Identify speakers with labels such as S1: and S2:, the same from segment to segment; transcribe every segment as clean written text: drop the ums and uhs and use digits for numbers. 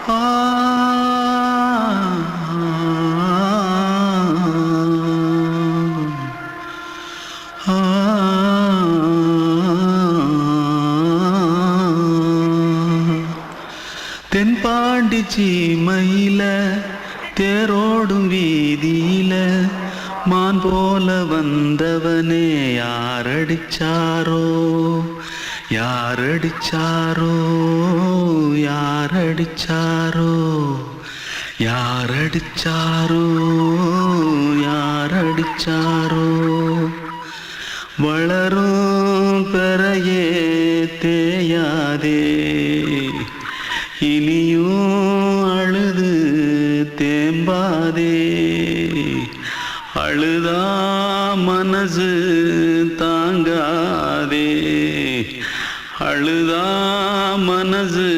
S1: ஆ ஆ தென்பாண்டி சீமையில தேரோடும் வீதியில மான் போல வந்தவனே யாரடிச்சாரோ யாரடிச்சாரோ யாரடிச்சாரோ யாரடிச்சாரோ யாரடிச்சாரோ வளரும் பெறையே தேயாதே இனியும் அழுது தேம்பாதே அழுதா மனசு தாங்காதே அழுதா மனசு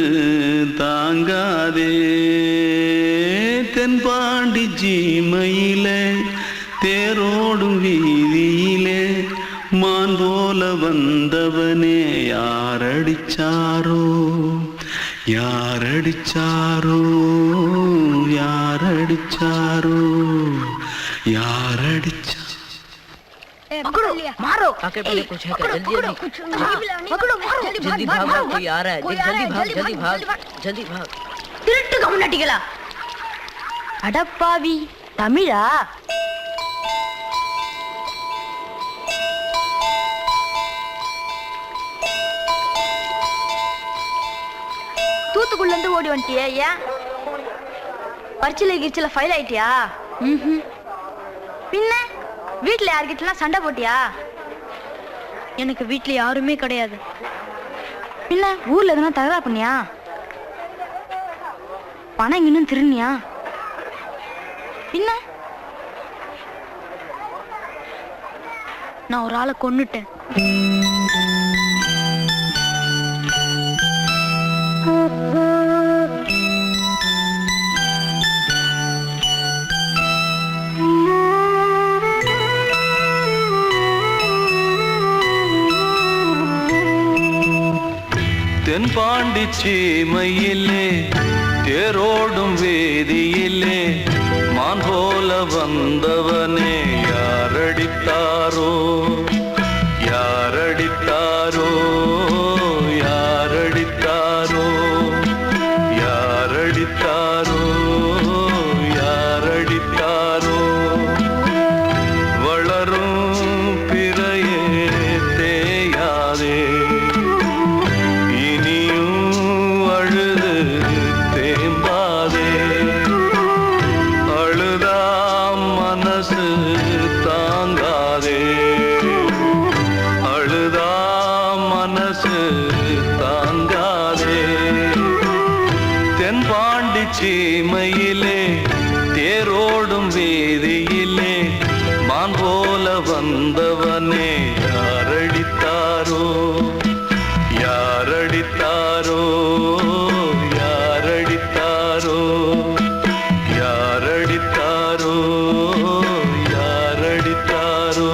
S1: தாங்காதே தென்பாண்டி சீமையிலே தேரோடும் வீதியிலே மான் போல வந்தவனே யாரடிச்சாரோ யாரடிச்சாரோ யாரடிச்சாரோ यारडिचा
S2: पकड़ो मारो
S3: आके पहले कुछ है क्या जल्दी जल्दी
S2: पकड़ो मारो
S3: जल्दी भाग कोई आ रहा है जल्दी भाग
S2: திருட்டு கம்முனட்டிகளா அடப்பாவி தமிழா தூத்துக்குள்ள இருந்து ஓடி வந்துட்டியா ஏன் பரிச்சையில கிரிச்சில ஃபைல் ஆயிட்டியா பின்ன வீட்டுல யார்கிட்டலாம் சண்டை போட்டியா? எனக்கு வீட்டுல யாருமே கிடையாது. பின்ன ஊர்ல எதுனா தகராறு பண்ணியா? பணம் இன்னும் திருநியா? பின்ன நான் ஒரு ஆளை கொன்னுட்டேன்.
S1: தென்பாண்டி சீமையிலே தேரோடும் வேதியிலே மான் போல வந்தவனே யாரடித்தாரோ யாரடித்தாரோ யாரடித்தாரோ யாரடித்தாரோ யாரடித்தாரோ வளரும் பிறையே தேயாதே தென்பாண்டி சீமையிலே தேரோடும் வேதியிலே மான் போல வந்தவனே யாரடித்தாரோ யாரடித்தாரோ யாரடித்தாரோ யாரடித்தாரோ யாரடித்தாரோ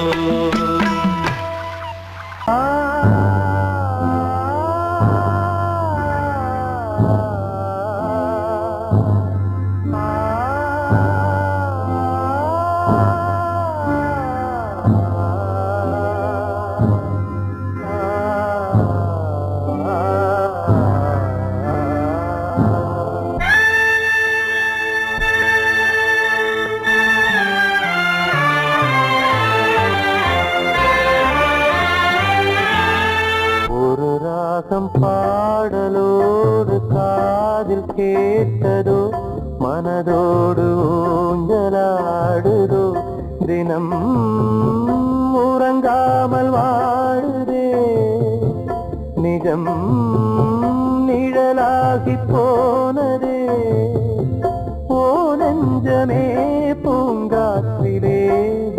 S4: பாடலோடு காதில் கேட்டதோ மனதோடு ஊஞ்சலாடுதோ தினம் உறங்காமல் வாழுதே நிஜம் நிழலாகி போனதே ஓ நெஞ்சமே பூங்காற்றிலே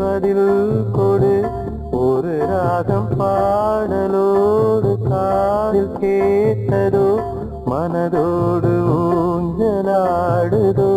S4: பதில் கொடு ஒரு ராகம் பாடலோடு காதில் கேட்டதோ மனதோடு ஊஞ்சலாடுதோ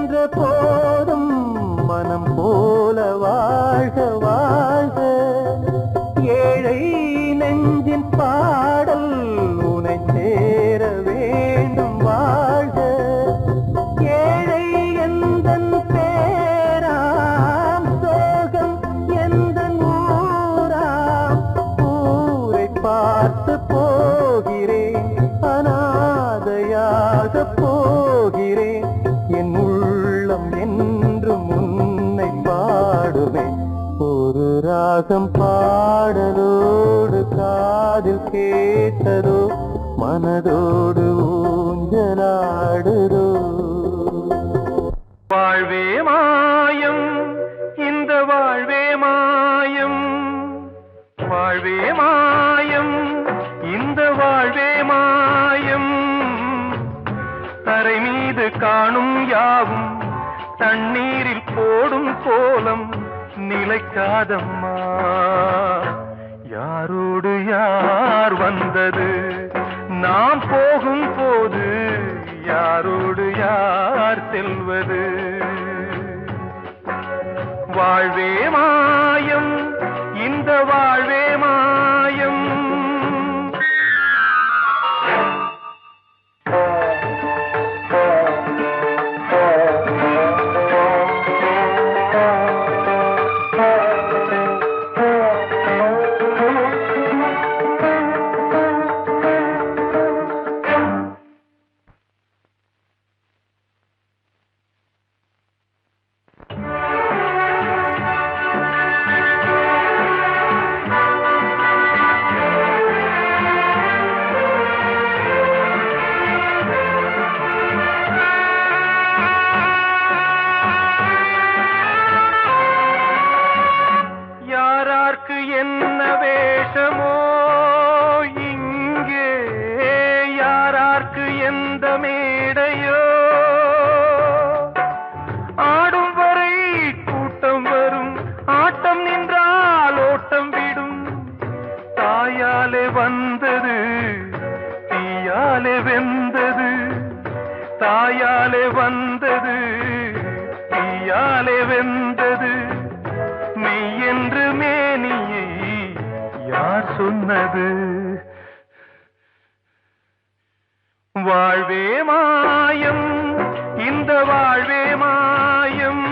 S4: நின்ற போதும் மனம் போல வாழ்க வாழ்க ஏழை நெஞ்சின் பாடல் உனை சேர வேண்டும் வாழ்க ஏழை எந்தன் பேராம் சோகம் எந்தன் ஊராம் ஊரை பார்த்து போகிறேன் அநாதையாக போகிறேன் என் உள்ளம் என்றும் உன்னை பாடுவேன் ஒரு ராகம் பாடலோடு காதில் கேட்டதோ மனதோடு ஊஞ்சலாடுதோ வாழ்வே மாயம் இந்த வாழ்வே மாயம் வாழ்வே மாயம் இந்த வாழ்வே மாயம் தரை மீது காணும் யாவும் தண்ணீரில் போடும் கோலம் நிலைக்காதம்மா யாரோடு யார் வந்தது நாம் போகும் போது யாரோடு யார் செல்வது வாழ்வே மாயம் இந்த வாழ்வே மாயம் என்ன வேஷமோ இங்கே யாரார்க்கு எந்த மேடையோ ஆடும் வரை கூட்டம் வரும் ஆட்டம் நின்றால் ஓட்டம் விடும் தாயாலே வந்தது தீயாலே வெந்தது தாயாலே வந்தது தீயாலே வெந்தது மெய் என்று மேனியை யார் சொன்னது வாழ்வே மாயம் இந்த வாழ்வே மாயம்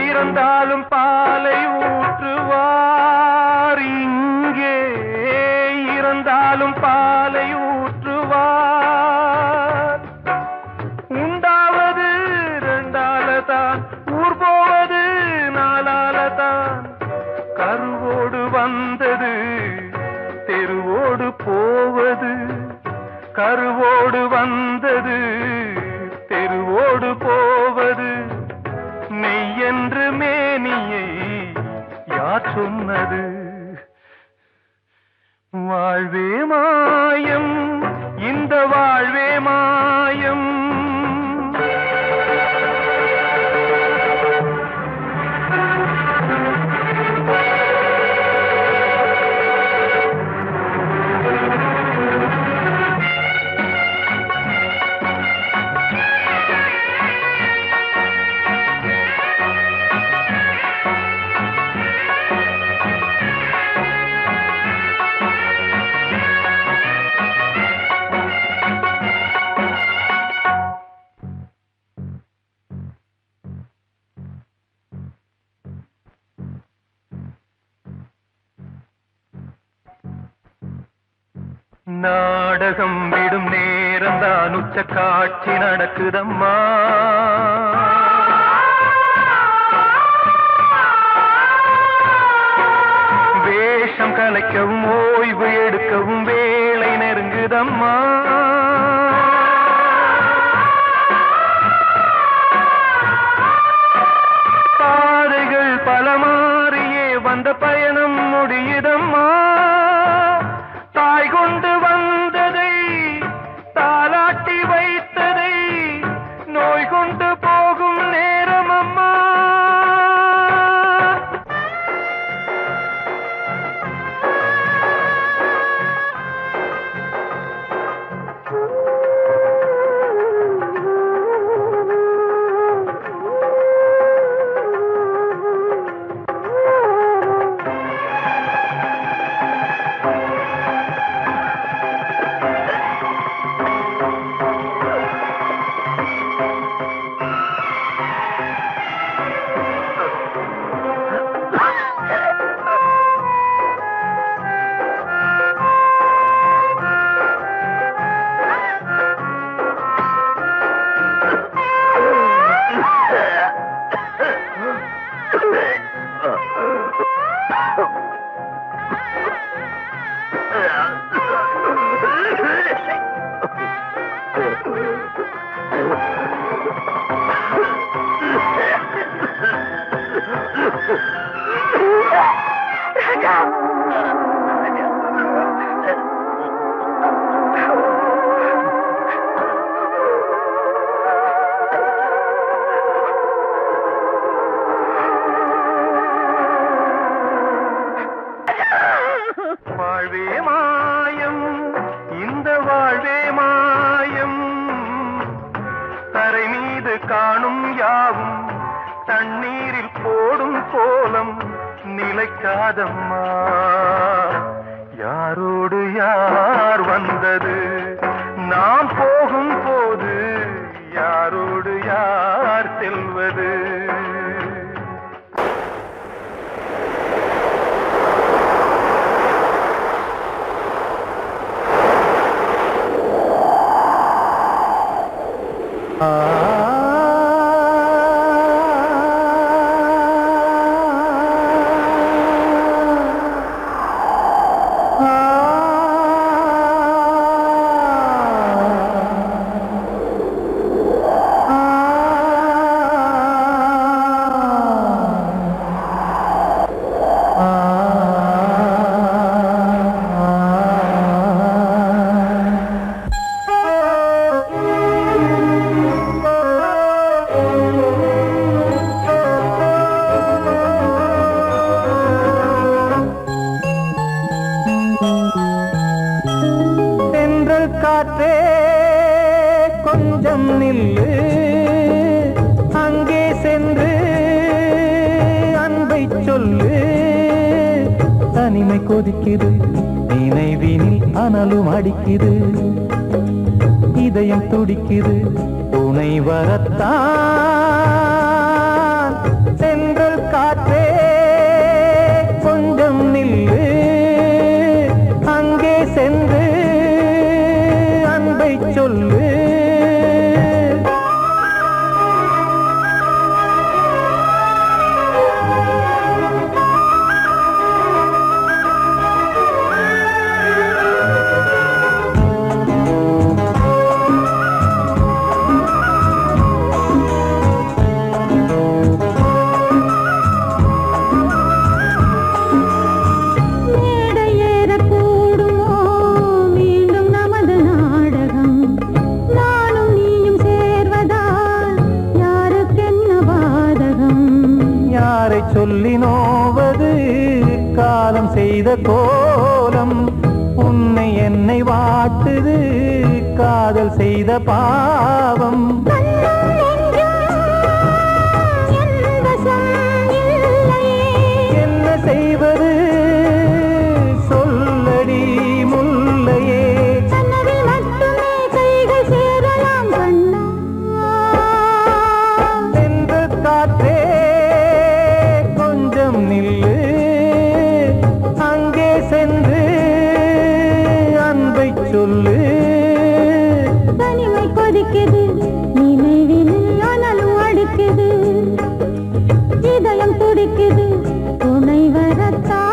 S4: இறந்தாலும் பாலை ஊற்றுவார் இங்கே இறந்தாலும் பாலை ஊற்றுவார் உண்டாவது ரெண்டாலதான் ஊர் போவது நாலாலதான் கருவோடு வந்தது தெருவோடு போவது கருவோடு வந்தது தெருவோடு போவது மெய் என்று மேனியை யார் சொன்னது வாழ்வே மாயம் இந்த வாழ்வே மாயம் நாடகம் விடும் நேரம்தான் உச்ச காட்சி நடக்குதம்மா வேஷம் கலைக்கவும் ஓய்வு எடுக்கவும் வேளை நெருங்கு இருக்குதம்மா. பாதைகள் பல மாறியே வந்த பயணம் முடியுதம்மா. தாய் கொண்டு வந்ததை தாலாட்டி வைத்ததை நோய் கொண்டு போகும் நேரம் அம்மா. வாழ்வே மாயம், இந்த வாழ்வே மாயம். தரை மீது காணும் யாவும் தண்ணீரில் போடும் கோலம் நிலைக்காதம்மா. யாரோடு யார் வந்தது நாம் போகும் போது, யாரோடு யார் செல்வது? காற்றே கொஞ்சம் நில்லு, அங்கே சென்று அன்பை சொல்லு. தனிமை கொதிக்குது, நினைவினில் அனலும் அடிக்குது, இதயம் துடிக்குது துணை வரத்தான். சென்றல் காற்றே கொஞ்சம் நில்லு, அங்கே சென்று சொல்லு. சொல்லி நோவது காலம் செய்த கோலம், உன்னை என்னை வாட்டுது காதல் செய்த பாவம். என்ன செய்வது சொல்லடி முல்லையே. சென்று காற்றே நில்லு, அங்கே சென்று அன்பை சொல்லு.
S2: தனிமை கொதிக்குது, நினைவினில் அனலும் அடிக்குது, இதயம் துடிக்குது துணை வரத்தான்.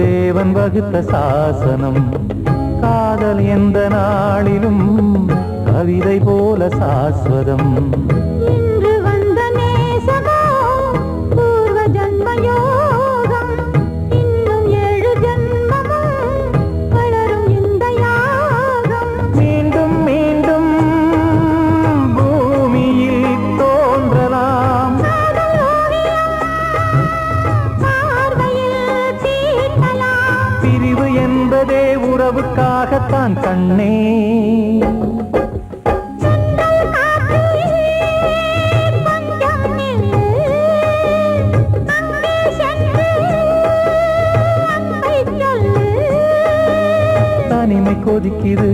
S4: தேவன் வகுத்த சாசனம். காதல் எந்த நாளிலும் கவிதை போல சாஸ்வதம்.
S2: இன்று வந்த நேசமோ பூர்வ ஜன்ம யோகம். இன்னும் 7 ஜன்மமும் வளரும் இந்த யாகம்.
S4: மீண்டும் மீண்டும் பூமியில் தோன்றலாம்.
S2: பார்வையில் தீட்டலாம்.
S4: பிரிவு என்பதே உறவுக்காகத்தான் கண்ணே. தனிமை கொதிக்குது,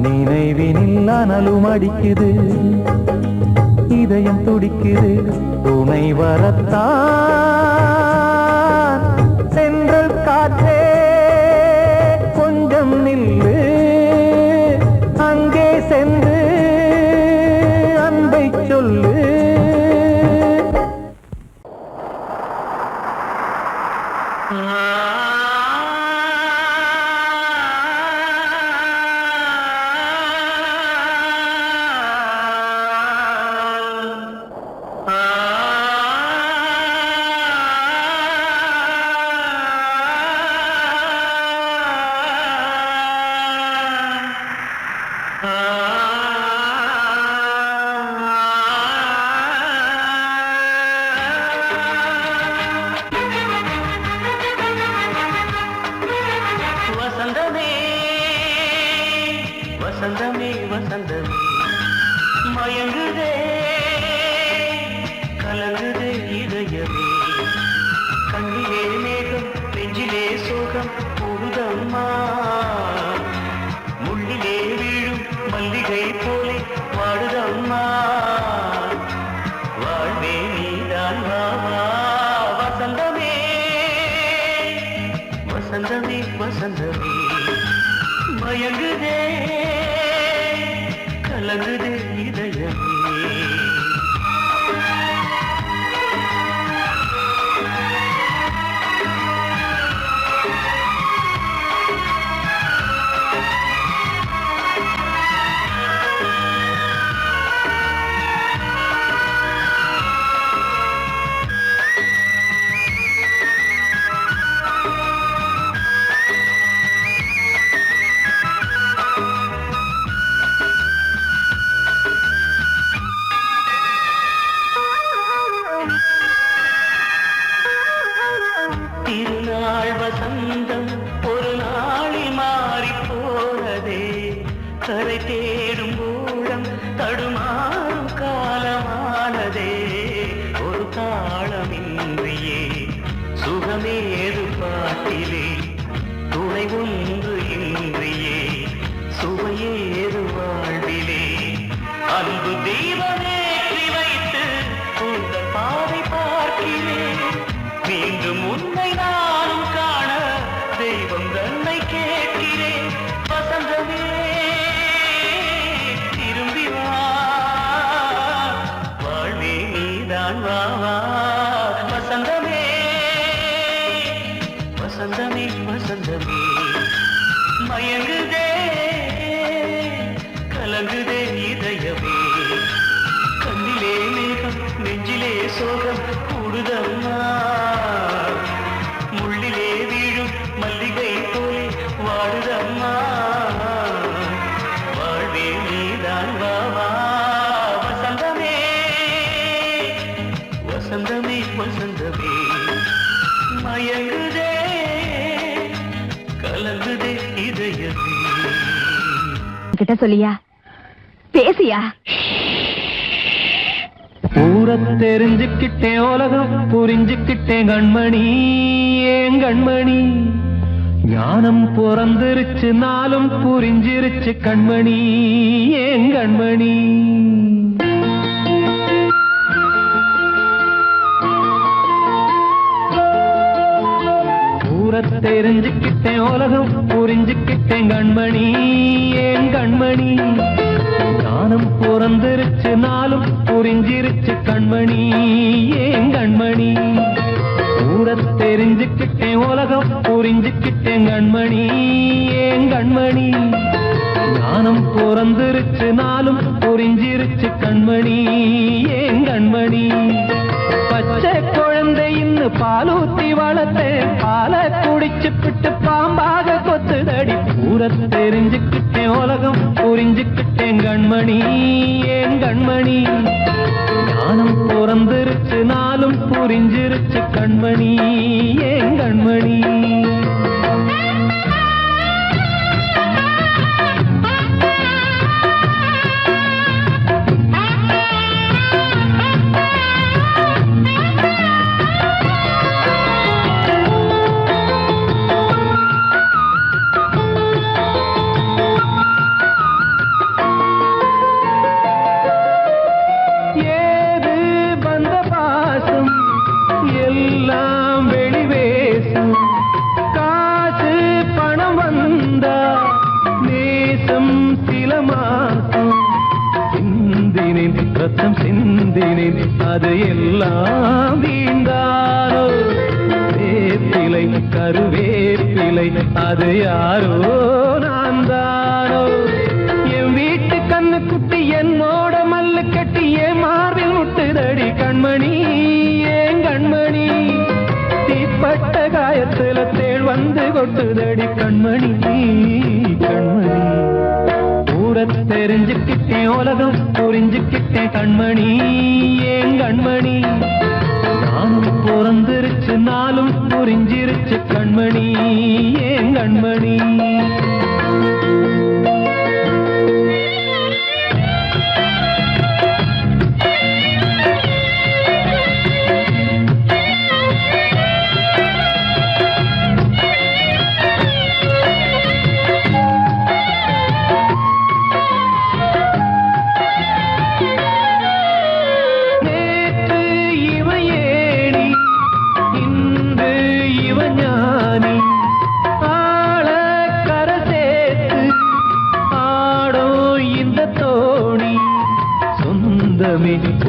S4: நினைவினில் அனலும் அடிக்குது. இதயம் துடிக்குது, துணை வரத்தான். சென்றல் காற்றே கொஞ்சம் நில்லு, அங்கே சென்று அன்பை சொல்லு.
S1: வசந்தமே வசந்தமே வசந்தமே மயங்குதே கலங்குதே இதயமே. கண்ணிலே மேகம் நெஞ்சிலே சோகம் கூடுதம்மா. முள்ளிலே வீழும் மல்லிகை போலே வாடுதம்மா. வாழ்வே நீதான் வா வா. வசந்தமே வசந்தமே வசந்தமே மயங்குதே கலங்குதே இதயமே. திருநாள் வசந்தம் ஒரு நாளில் மாறி போனதே. கரை தேடும் ஊழம் தடுமாறும் காலமானதே. ஒரு தாளமின்றியே சுகமேது பாட்டிலே. துணை ஒன்று இன்றியே சுவையேது வாழ்விலே. அன்பு தீபமேற்றி வைத்து உங்கள் பாதை பார்க்கிறேன். மீண்டும் உன்னை நானும் காண தெய்வம் தன்னை கேட்கிறேன். வசந்தமே திரும்பி வா, வாழ்வே நீதான் வா வா. வசந்தமே வசந்தமே வசந்தமே மயங்குதே கலங்குதே இதயமே. கண்ணிலே மேகம் நெஞ்சிலே சோகம் கூடுதம்மா. முள்ளிலே வீழும் மல்லிகை போலே வாடுதம்மா. வாழ்வே நீதான் வா வா. வசந்தமே வசந்தமே வசந்தமே மயங்குதே கலங்குதே இதயமே.
S2: கிட்ட சொல்லியா பேசியா?
S4: ஊரை தெரிஞ்சுக்கிட்டேன், உலகம் புரிஞ்சுக்கிட்டேன் கண்மணி. ஏன் கண்மணி ஞானம் பிறந்திருச்சு, நாளும் புரிஞ்சிருச்சு கண்மணி. ஏன் கண்மணி ஊரை தெரிஞ்சுக்கிட்டேன், உலகம் புரிஞ்சுக்கிட்டேன் கண்மணி. ஏன் கண்மணி ஞானம் பிறந்திருச்சு, நாளும் புரிஞ்சிருச்சு கண்மணி. ஏன் கண்மணி ஊரை தெரிஞ்சுக்கிட்டேன் உலகம் புரிஞ்சுக்கிட்டேன் கண்மணி ஏன் கண்மணி ஞானம் பிறந்திருச்சு நாளும் புரிஞ்சிருச்சு கண்மணி ஏன் கண்மணி பச்சை குழந்தை இன்னும் பாலூத்தி வளர்த்தேன் பாலை குடிச்சுப்பிட்டு பாம்பாக கொத்துதடி ஊரை தெரிஞ்சுக்கிட்டேன் உலகம் புரிஞ்சுக்கிட்டேன் கண்மணி ஏன் கண்மணி ஞானம் பிறந்திருச்சு நாளும் புரிஞ்சிருச்சு கண்மணி ஏன் கண்மணி ரத்தம் சிந்தினேன் அது எல்லாம் வீண்டானோ வேப்பிலை கருவேப்பிலை அது யாரோ நான் தானோ என் வீட்டு கண்ணு குட்டி என்னோட மல்லு கட்டி என் மார்பில் முட்டுதடி கண்மணி ஏன் கண்மணி தீப்பட்ட காயத்துல தேள் வந்து கொட்டுதடி கண்மணி கண்மணி தெரிஞ்சுக்கிட்டேன் உலகம் புரிஞ்சுக்கிட்டேன் கண்மணி ஏன் கண்மணி நானும் பிறந்திருச்சு நாளும் புரிஞ்சிருச்சு கண்மணி ஏன் கண்மணி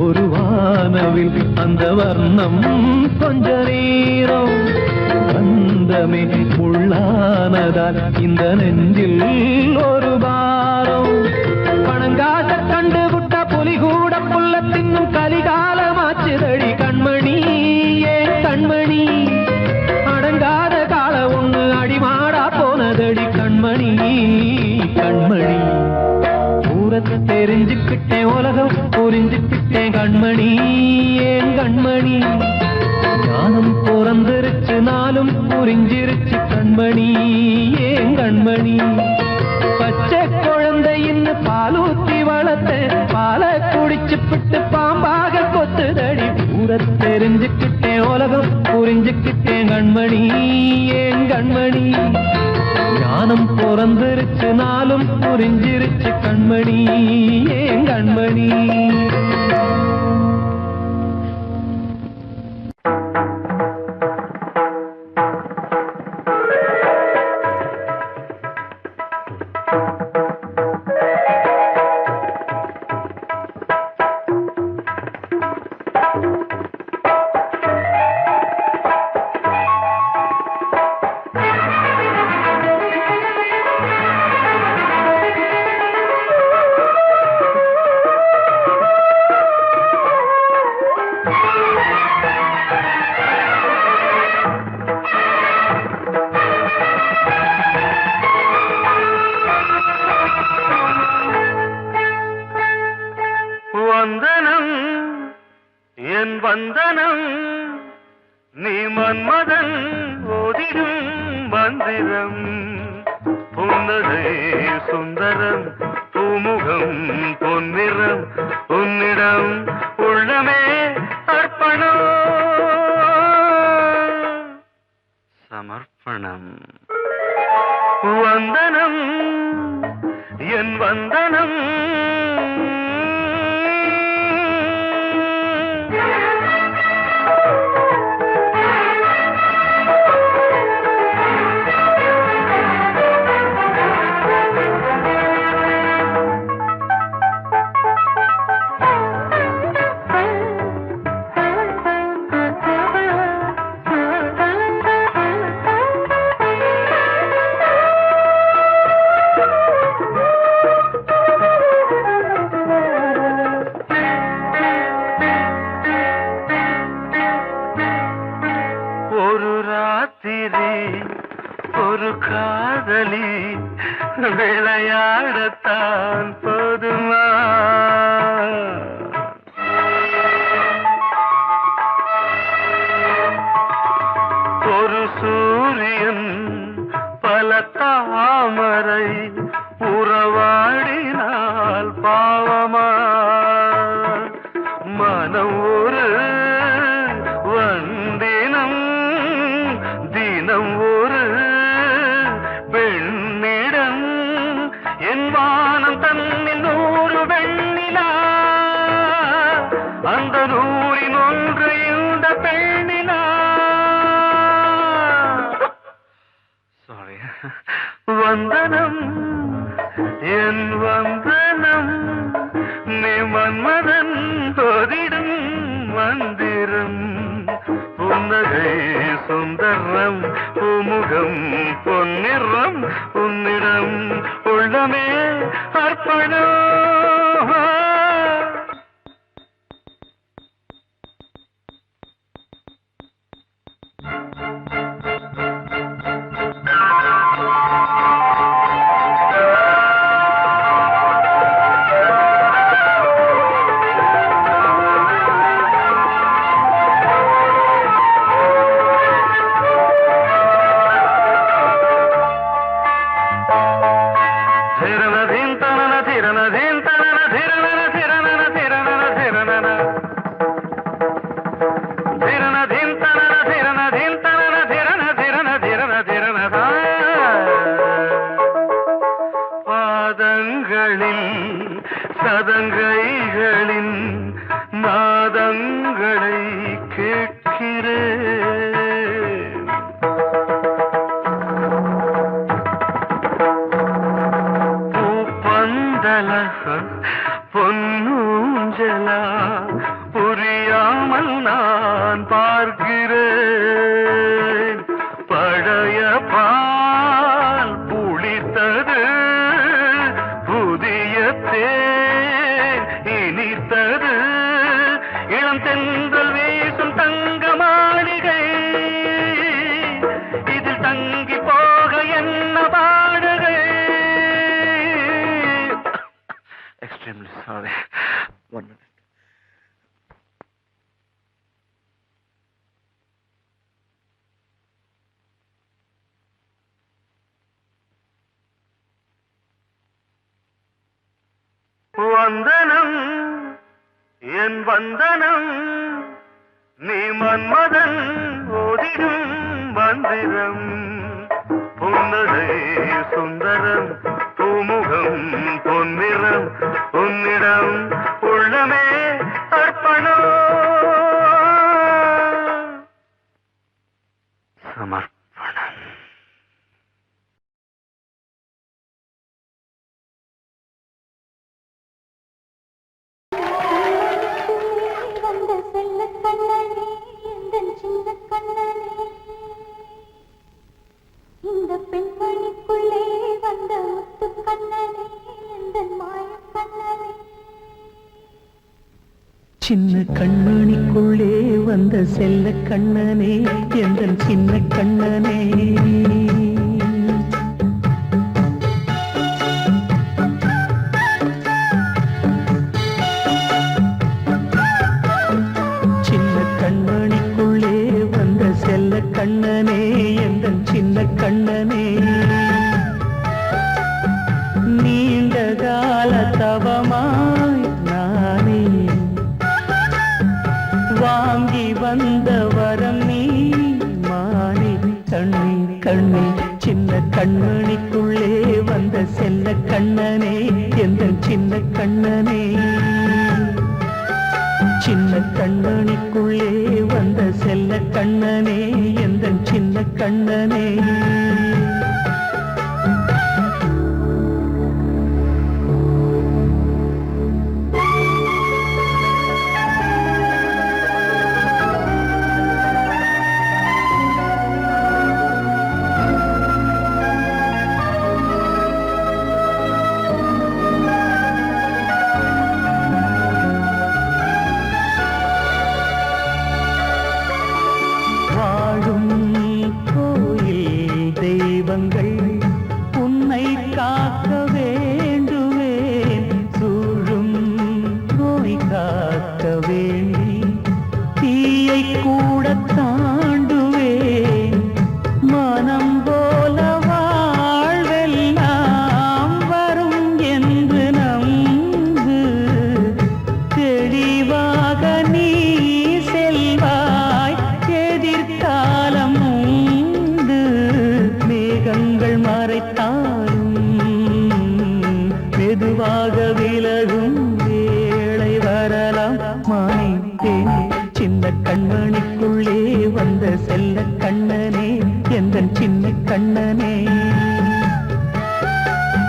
S4: ஒரு வானவில் அந்த வர்ணம் கொஞ்ச நேரம் வந்தமே உள்ளானதால் இந்த நெஞ்சில் ஒரு பாரம் பணங்காச கண்டு விட்ட புலி கூட புல்ல தின்னும் கலிகாலமாச்சுதடி கண்மணி ஏன் கண்மணி அடங்காத கால ஒண்ணு அடிமாடா போனதடி கண்மணி கண்மணி தெரிஞ்சுக்கிட்டேன் உலகம் புரிஞ்சுக்கிட்டேன் கண்மணி ஏன் கண்மணி ஞானம் பிறந்திருச்சு நாளும் புரிஞ்சிருச்சு கண்மணி ஏன் கண்மணி பச்சை குழந்தை இன்னும் பாலூத்தி வளர்த்த பாலை குடிச்சுப்பிட்டு பாம்பாக கொத்துதடி ஊரை தெரிஞ்சுக்கிட்டேன் உலகம் புரிஞ்சுக்கிட்டேன் கண்மணி ஏன் கண்மணி ஞானம் பிறந்திருச்சு நாளும் புரிஞ்சிருச்சு கண்மணி ஏன் கண்மணி
S1: வந்தனம் நீ மன்மதன் ஓதிடும் மந்திரம் புன்னகை சுந்தரம் பூமுகம் பொன்னிறம் உன்னிடம் உள்ளமே அர்ப்பணம் சமர்ப்பணம் வந்தனம் என் வந்தனம் ஒரு காதலி விளையாடத்தான் போதுமா? ஒரு சூரியன் பல தாமரை உறவாடினால் பாவமா? மனம் ஒரு வந்தினம் தினம் ஒரு பெண்ணிடம் என் வானம் தன்னில் 100 வெண்ணிலா அந்த 100இன் ஒன்று இந்த பெண்ணிலா. சாரி. வந்தனம் என் வந்தனம் நீ மன்மதன் ஓதிடும் மந்திரம். புன்னகை சுந்தரம் பூமுகம் பொன்னிறம் உன்னிடம் உள்ளமே அர்ப்பணம். பாதங்களில் சதங்கைகளின் நாதங்களை கேட்கிறேன். பூப்பந்தல பொன்னூஞ்சலா புரியாமல் நான் பார்க்கிறேன். பழைய பால் புளித்தது புதிய தேன் இனித்தது இளம் தென்றல் வீசும் தங்க மாளிகை இதில் தங்கி போக என்ன பாடுகை. Extremely sorry. 1 minute. வந்தனம் என் வந்தனம் நீ மன்மதன் ஓதிடும் மந்திரம். புன்னகை சுந்தரம் பூமுகம் பொன்னிறம் உன்னிடம் உள்ளமே அர்ப்பணம். சமர்ப்பணம்.
S5: இந்த பெண்மணிக்குள்ளே வந்த முத்து கண்ணனே எந்த மாய கண்ணனே.
S4: சின்ன கண்மணிக்குள்ளே வந்த செல்ல கண்ணனே எந்தன் சின்ன கண்ணனே. சின்ன கண்மணிக்குள்ளே வந்த செல்ல கண்ணனே எந்தன் சின்ன கண்ணனே. நீண்ட கால தவமாய் நானே வாங்கி வந்த வரம் நீ மானே. கண்ணே கண்ணே சின்ன கண்மணிக்குள்ளே வந்த செல்ல கண்ணனே எந்தன் சின்ன கண்ணனே. சின்ன கண்மணிக்குள்ளே வந்த செல்ல கண்ணனே எந்தன் சின்ன கண்ணனே. வாழும் கோயில் தெய்வம் கண்கள் உன்னை காக்க வேண்டுவேன் சூழும் நோய் காக்க வேண்டி தீயை கூட தாண்டுவேன் மனம் போல வாழ்வெல்லாம் வரும் என்று நம்பு தெளிவாக நீ செல்வாய் எதிர்காலம் உண்டு மேகங்கள் மறைத்தாலும் மெதுவாக விலகும் வேளை வரலாம் மானே சின்ன கண்மணிக்குள்ளே வந்த செல்ல கண்ணனே எந்தன் சின்ன கண்ணனே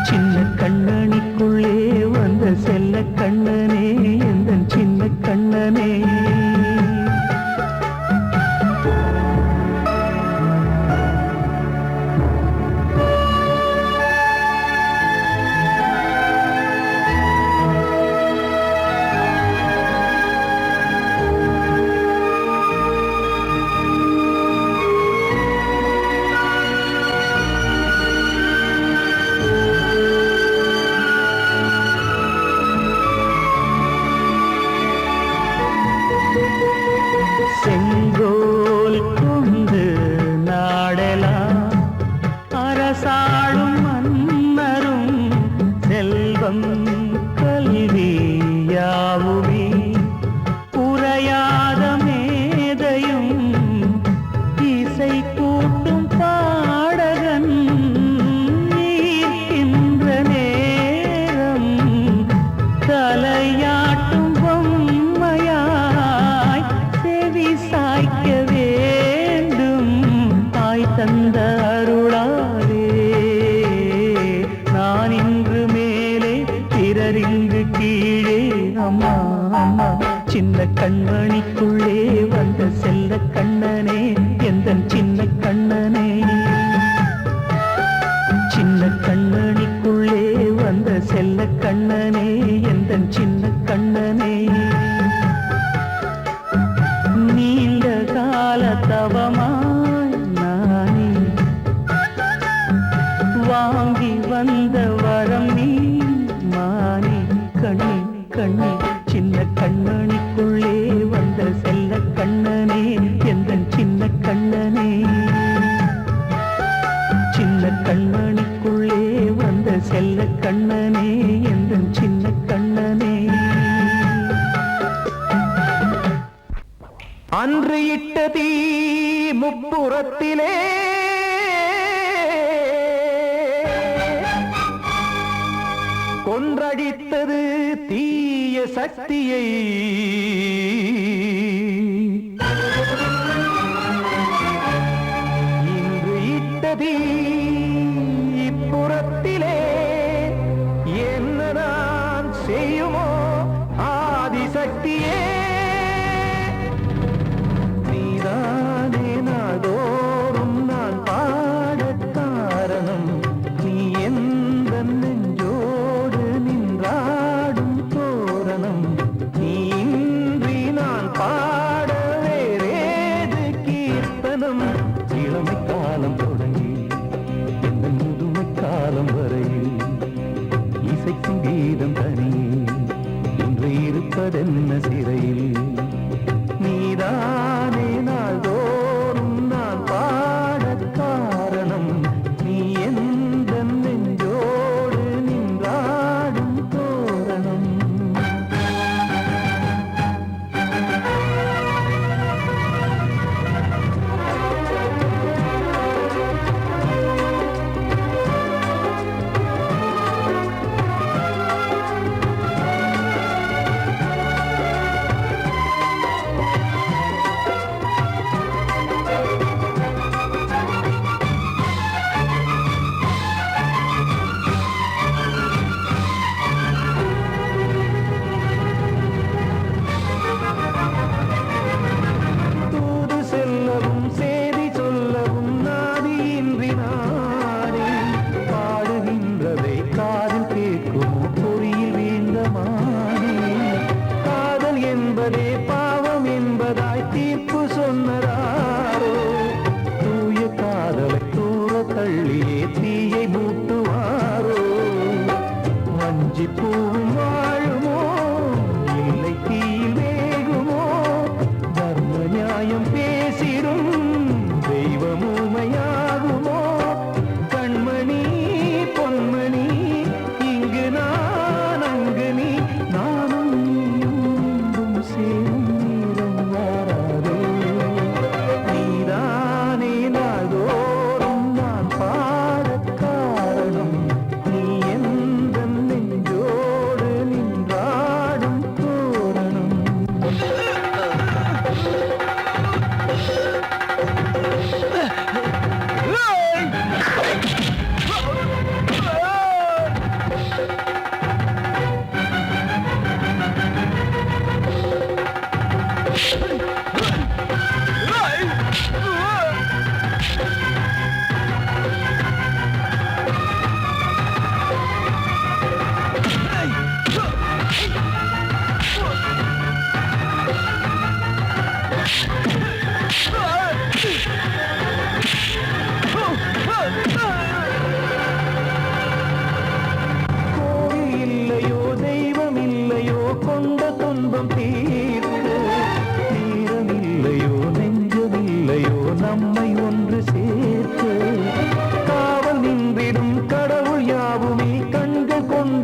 S4: சின்ன கண்ணனிக்குள்ளே வந்த செல்ல கண்ணனே எந்தன் சின்ன கண்ணனே செங்கோல் கொண்டு நாடலாம் அரசாளும் மன்னரும் செல்வம் கல்வியாவுமே உரையாத மேதையும் இசை கூட்டும் பாடகன் ஈர்க்கின்ற நேரம் தலையாட்டும் பொம்மையாய் செவி சாய்க்க வேண்டும் தாய் தந்த அருளாலே நான் இன்று மேலே பிறரிங்கு கீழே அம்மா அம்மா சின்ன கண்மணிக்குள்ளே வந்த செல்ல கண்ணனே எந்தன் சின்ன கண்ணனே சின்ன கண்ணனிக்குள்ளே வந்த செல்ல கண்ணனே எந்தன் சின்ன கண்ணனே நீண்ட கால தவமாய் நானே வாங்கி வந்த வரம் நீ மானே கண்ணி கண்ணி சின்ன கண்ணனிக்குள்ளே வந்த செல்ல கண்ணனே எந்தன் சின்ன கண்ணனே சின்ன கண்ணனிக்குள்ளே வந்த செல்ல கண்ணனே எந்தன் சின்ன கண்ணனே அன்று இட்ட தீ முப்புறத்திலே கொன்றடித்தது தீய சக்தியை இன்று இட்ட தீ இப்புறத்திலே என்ன நான் செய்யுமோ ஆதிசக்தியே நீதானே நாடோறும் நான் பாடக் காரணம் நீ எந்த நெஞ்சோடு நின்றாடும் தோரணம் நீ இன்றி நான் பாட வேறேது கீர்த்தனம் இளமை காலம் தொடங்கி எந்த முதுமை காலம் வரையில் இசைக்கும் கீதம் தனியே இன்று இருப்பதென்ன சிறையில் நீதானே நாள்தோறும் நான் பாடக் காரணம் நீ எந்த நெஞ்சோடு நின்றாடும் தோரணம்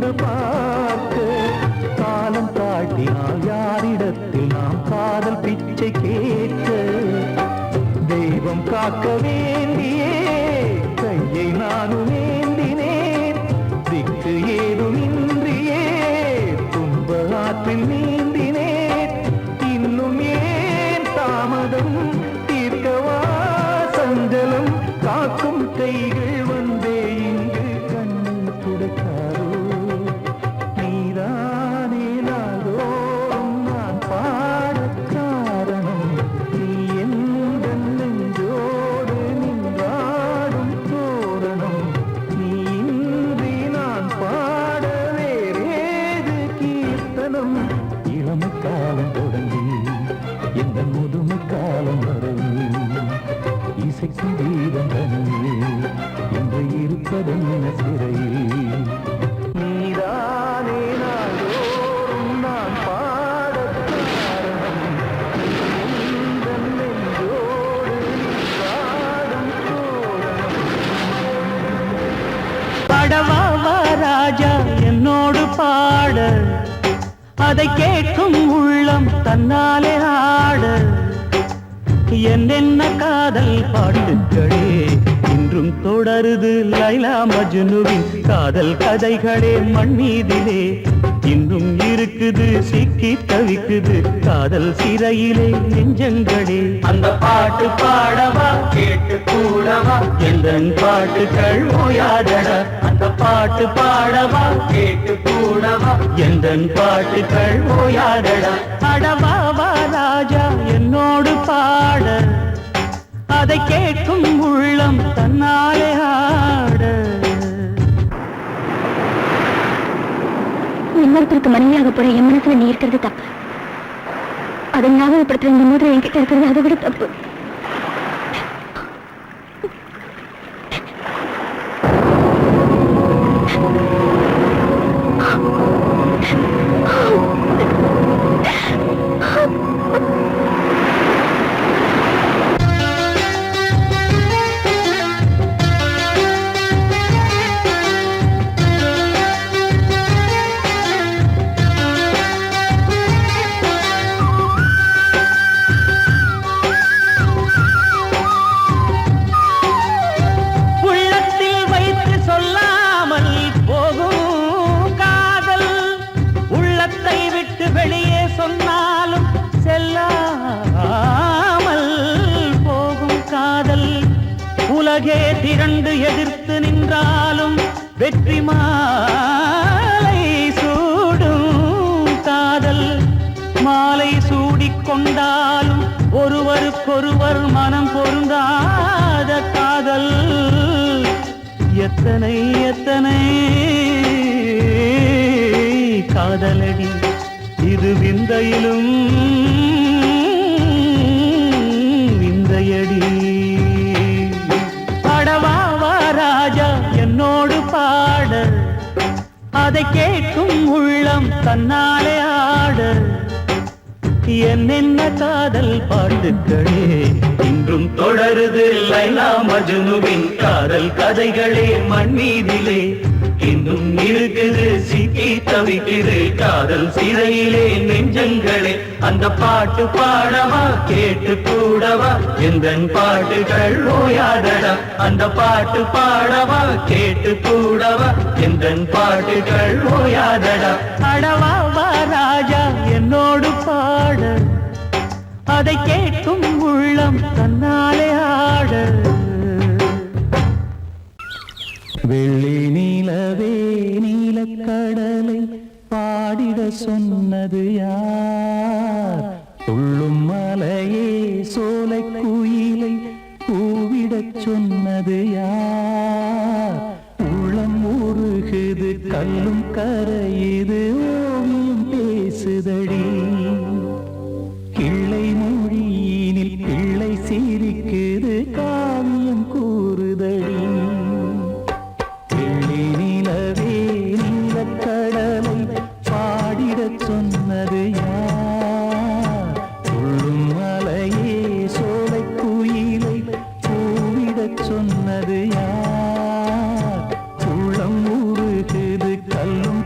S4: வந்து பார்க்க காலம் தாட்டினால் யாரிடத்தில் நாம் காதல் பிச்சை கேட்க தெய்வம் காக்க வேண்டியே கையை நானும் ஏந்தினேன் திக்கு ஏதுமின்றியே துன்ப ஆற்றில் நீந்தினேன் இன்னும் ஏன் தாமதம் தீர்க்கவா சஞ்சலம் காக்கும் கைகள் வந்தே இங்கு கண்ணை துடைக்காரோ நீதானே நாள்தோறும் நான் பாடக் காரணம் நீ எந்த நெஞ்சோடு நின்றாடும் தோரணம் நீ இன்றி நான் பாட வேறேது கீர்த்தனம் இளமை காலம் தொடங்கி எந்த முதுமை காலம் வரையில் இசைக்கும் கீதம் தனியே என்று இருப்பதென்ன சிறையில் நீதானே நாள்தோறும் நான் பாடக் காரணம் இந்த நெஞ்சோடு நின்றாடும் தோரணம்
S6: பாடவா ராஜா என்னோடு பாட அதை கேட்கும் உள்ளம் தன்னாலே ஆட என்னென்ன காதல் பாட்டுகளே இன்றும் தொடருது லைலா மஜ்னுவின் காதல் கதைகளே மண் மீதிலே இன்னும் இருக்குது சிக்கி தவிக்குது காதல் சிறையிலே நெஞ்சங்களே அந்த பாட்டு பாடவா கேட்டு கூடவா எந்தன் பாட்டுகள் ஓயாதடா அந்த பாட்டு பாடவா கேட்டு கூடவா எந்தன் பாட்டுகள் ஓயாதடா அடவாவா ராஜா என்னோடு பாட அதை கேட்கும் உள்ளம் தன்னாலே ஆட
S5: இன்னொருத்தருக்கு மனைவியாக போற என் மனசுல நீ இருக்கிறது தப்பு அதை ஞாபகப்படுத்துற இந்த மூன்று என்கிட்ட இருக்கிறது அதை விட தப்பு
S6: வெளியே சொன்னாலும் செல்லாமல் போகும் காதல் உலகே திரண்டு எதிர்த்து நின்றாலும் வெற்றி மாலை சூடும் காதல் மாலை சூடிக்கொண்டாலும் ஒருவருக்கொருவர் மனம் பொருந்தாத காதல் எத்தனை எத்தனை காதலடி இது விந்தையிலும் விந்தையடி பாடவாவா ராஜா என்னோடு பாட அதை கேட்கும் உள்ளம் தன்னாலே ஆட என்னென்ன காதல் பாட்டுகளே இன்றும் தொடருது லைலா மஜ்னுவின் காதல் கதைகளே மண் மீதிலே இன்னும் இருக்குது சிக்கி தவிக்குது காதல் சிறையிலே நெஞ்சங்களே அந்த பாட்டு பாடவா கேட்டு கூடவா எந்தன் பாட்டுகள் ஓயாதடா அந்த பாட்டு பாடவா கேட்டு கூடவா எந்தன் பாட்டுகள் ஓயாதடா அடவாவா ராஜா என்னோடு பாட அதை கேட்கும் உள்ளம் தன்னாலே ஆட
S4: வெள்ளி நீலவே நீலக்கடலை பாடிட சொன்னது யார் துள்ளும் மலையே சோலை குயிலை கூவிடச் சொன்னது யார் உள்ளம் உருகுது கல்லும் கரையுது ஓவியம் பேசுதடி கிள்ளை மொழியினில் பிள்ளை சிரிக்குது காவியம் கூறுதடி நிலவே நீலக்கடலை பாடிடச் சொன்னது யார் துள்ளும் மலையே சோலை குயிலை கூவிடச் சொன்னது யார் உள்ளம் உருகுது கல்லும்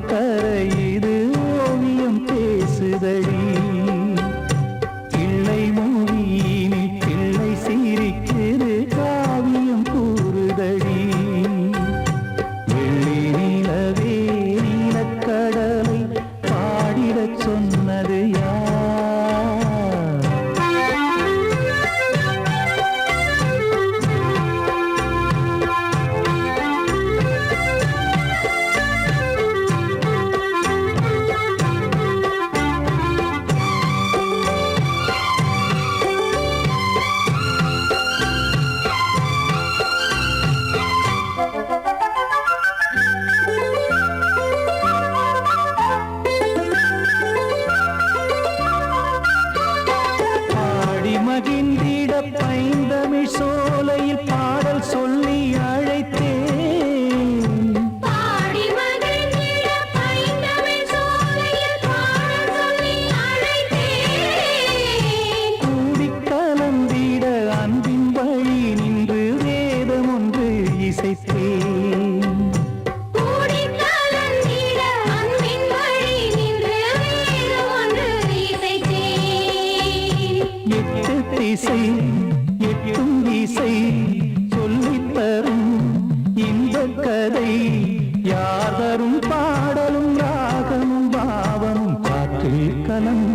S4: இசை எட்டும் இசை சொல்லித்தரும் இந்த கதை யார் தரும் பாடலும் ராகமும் பாவமும் காற்றில் கலந்து